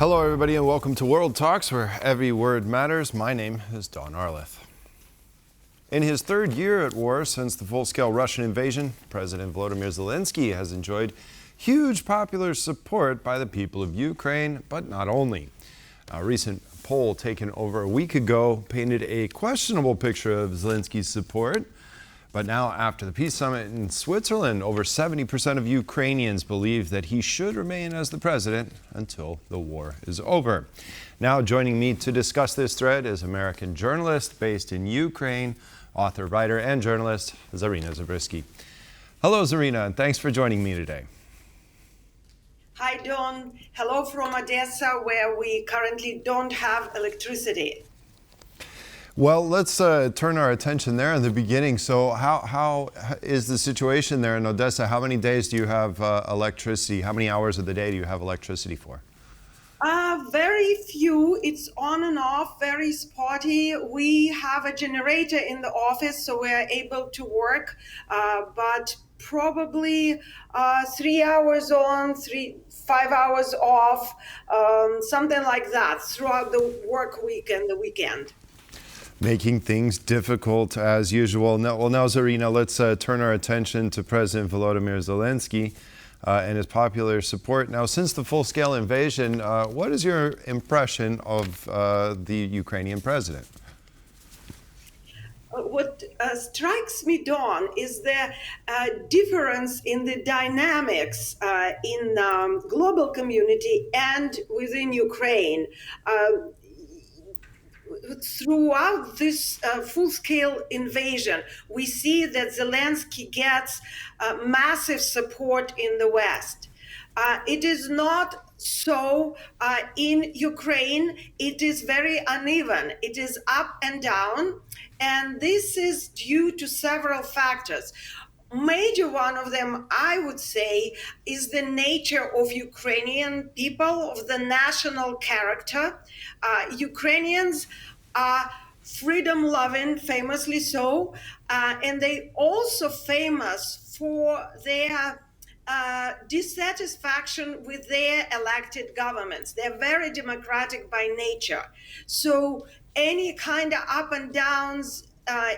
Hello, everybody, and welcome to World Talks, where every word matters. My name is Don Arleth. In his third year at war since the full-scale Russian invasion, President Volodymyr Zelenskyy has enjoyed huge popular support by the people of Ukraine, but not only. A recent poll taken over a week ago painted a questionable picture of Zelensky's support. But now, after the peace summit in Switzerland, over 70% of Ukrainians believe that he should remain as the president until the war is over. Now, joining me to discuss this thread is American journalist based in Ukraine, author, writer, and journalist Zarina Zabrisky. Hello, Zarina, and thanks for joining me today. Hi, Don. Hello from Odessa, where we currently don't have electricity. Well, let's turn our attention there in the beginning. So how is the situation there in Odessa? How many days do you have electricity? How many hours of the day do you have electricity for? Very few. It's on and off, very spotty. We have a generator in the office, so we're able to work, but probably 3 hours on, 5 hours off, something like that throughout the work week and the weekend. Making things difficult as usual. Now, Zarina, let's turn our attention to President Volodymyr Zelenskyy and his popular support. Now, since the full-scale invasion, what is your impression of the Ukrainian president? What strikes me, Dawn, is the difference in the dynamics in global community and within Ukraine. Throughout this full-scale invasion, we see that Zelenskyy gets massive support in the West. It is not so in Ukraine. It is very uneven. It is up and down, and this is due to several factors. Major one of them, I would say, is the nature of Ukrainian people, of the national character. Ukrainians are freedom-loving, famously so, and they also famous for their dissatisfaction with their elected governments. They're very democratic by nature. So any kind of up and downs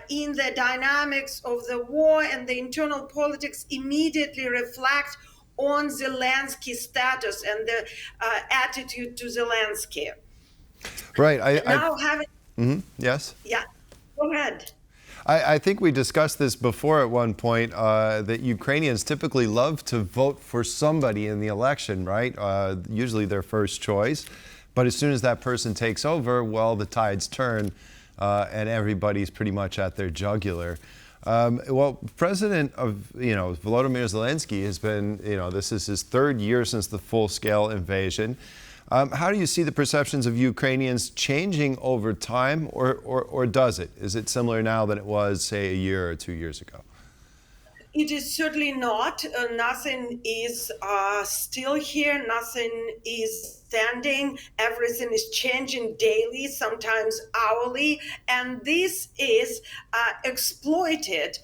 in the dynamics of the war and the internal politics immediately reflect on Zelensky's status and the attitude to Zelenskyy. Right. Yes? Yeah, go ahead. I think we discussed this before at one point, that Ukrainians typically love to vote for somebody in the election, right? Usually their first choice. But as soon as that person takes over, well, the tides turn. And everybody's pretty much at their jugular. Well, President Volodymyr Zelenskyy has been, this is his third year since the full-scale invasion. How do you see the perceptions of Ukrainians changing over time, or does it? Is it similar now than it was, say, a year or 2 years ago? It is certainly not. Nothing is still here. Nothing is standing. Everything is changing daily, sometimes hourly. And this is exploited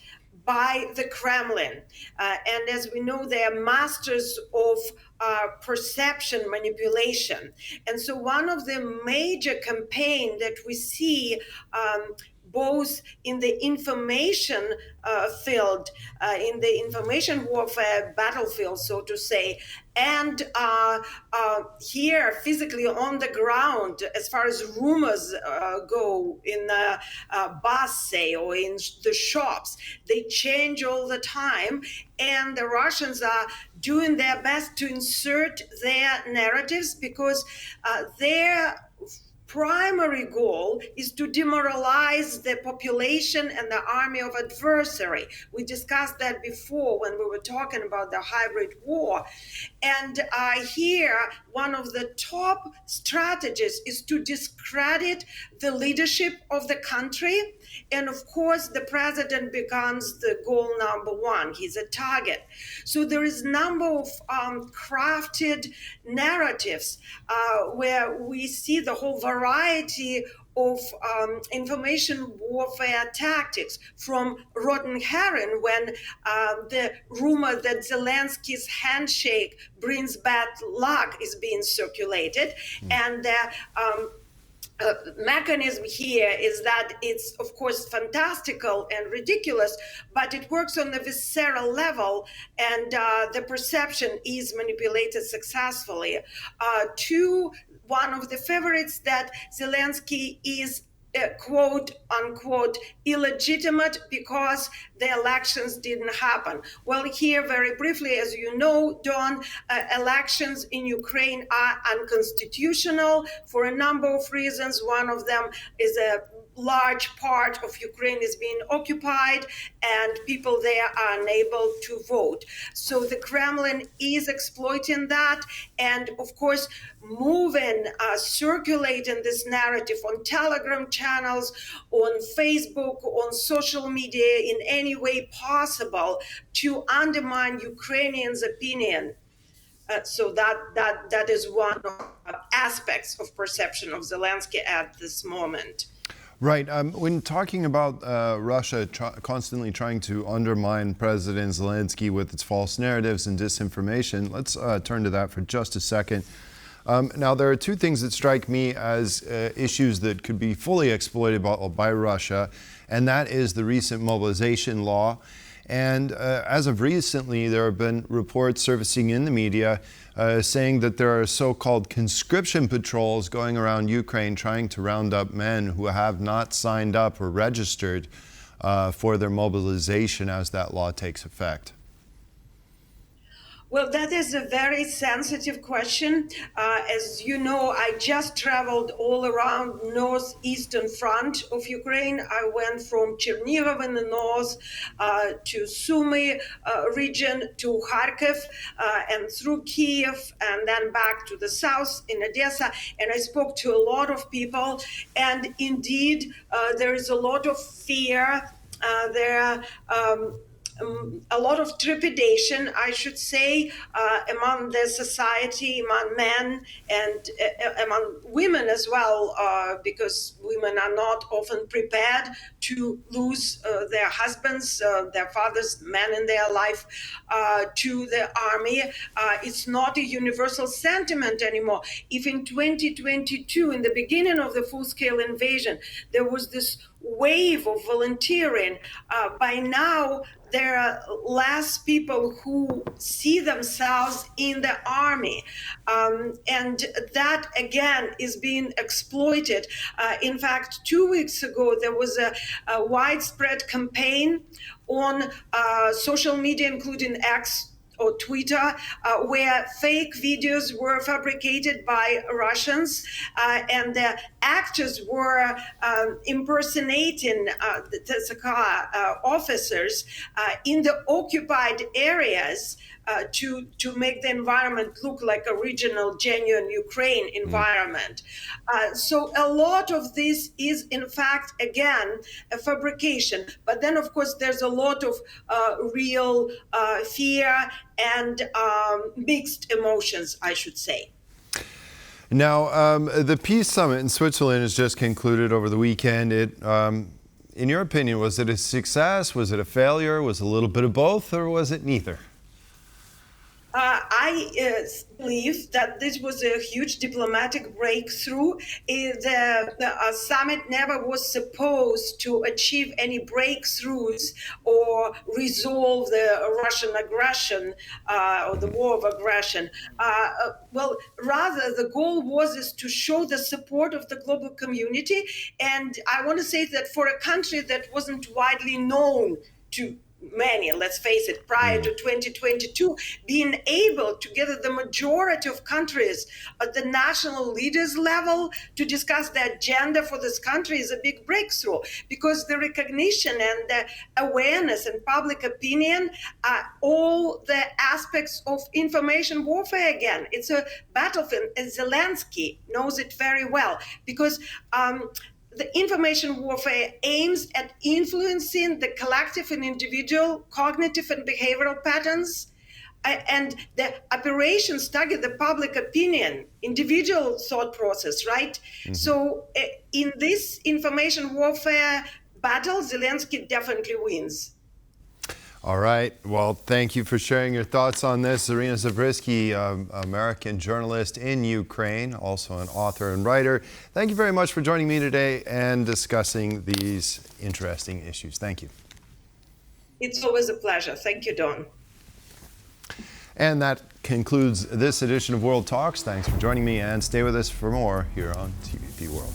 by the Kremlin. And as we know, they are masters of perception manipulation. And so one of the major campaign that we see both in the information field, in the information warfare battlefield, so to say, and here physically on the ground, as far as rumors go in the bus, say, or in the shops, they change all the time, and the Russians are doing their best to insert their narratives because their primary goal is to demoralize the population and the army of adversary. We discussed that before when we were talking about the hybrid war. And here, one of the top strategies is to discredit the leadership of the country. And of course, the president becomes the goal number one. He's a target. So there is a number of crafted narratives where we see the whole variety of information warfare tactics, from rotten herring, when the rumor that Zelensky's handshake brings bad luck is being circulated, and mechanism here is that it's of course fantastical and ridiculous, but it works on the visceral level, and the perception is manipulated successfully to one of the favorites, that Zelensky is quote unquote illegitimate because the elections didn't happen. Well, here very briefly, as you know, Don, elections in Ukraine are unconstitutional for a number of reasons. One of them is a large part of Ukraine is being occupied and people there are unable to vote. So the Kremlin is exploiting that, and of course moving, circulating this narrative on Telegram channels, on Facebook, on social media in any way possible to undermine Ukrainians' opinion. So that is one of the aspects of perception of Zelensky at this moment. Right. When talking about Russia constantly trying to undermine President Zelensky with its false narratives and disinformation, let's turn to that for just a second. Now, there are two things that strike me as issues that could be fully exploited by Russia, and that is the recent mobilization law. And as of recently, there have been reports surfacing in the media saying that there are so-called conscription patrols going around Ukraine trying to round up men who have not signed up or registered for their mobilization as that law takes effect. Well, that is a very sensitive question. As you know, I just traveled all around northeastern front of Ukraine. I went from Chernihiv in the north to Sumy region to Kharkiv and through Kiev, and then back to the south in Odessa. And I spoke to a lot of people. And indeed, there is a lot of fear. A lot of trepidation, I should say, among the society, among men and among women as well, because women are not often prepared to lose their husbands, their fathers, men in their life, to the army. It's not a universal sentiment anymore. If in 2022, in the beginning of the full-scale invasion, there was this wave of volunteering, by now there are less people who see themselves in the army. And that, again, is being exploited. In fact, 2 weeks ago, there was a widespread campaign on social media, including X, or Twitter, where fake videos were fabricated by Russians, and the actors were impersonating the TSK officers in the occupied areas to make the environment look like a regional, genuine Ukraine environment. So a lot of this is, in fact, again, a fabrication. But then, of course, there's a lot of real fear and mixed emotions, I should say. Now, the Peace Summit in Switzerland has just concluded over the weekend. In your opinion, was it a success? Was it a failure? Was it a little bit of both, or was it neither? I believe that this was a huge diplomatic breakthrough. The summit never was supposed to achieve any breakthroughs or resolve the Russian aggression or the war of aggression. Well, rather, the goal was to show the support of the global community. And I want to say that for a country that wasn't widely known to many, let's face it, prior to 2022, being able to gather the majority of countries at the national leaders level to discuss the agenda for this country is a big breakthrough, because the recognition and the awareness and public opinion are all the aspects of information warfare again. It's a battlefield, and Zelensky knows it very well, because the information warfare aims at influencing the collective and individual cognitive and behavioral patterns And the operations target the public opinion, individual thought process, right? So in this information warfare battle, Zelensky definitely wins. All right. Well, thank you for sharing your thoughts on this. Zarina Zabrisky, American journalist in Ukraine, also an author and writer. Thank you very much for joining me today and discussing these interesting issues. Thank you. It's always a pleasure. Thank you, Don. And that concludes this edition of World Talks. Thanks for joining me, and stay with us for more here on TVP World.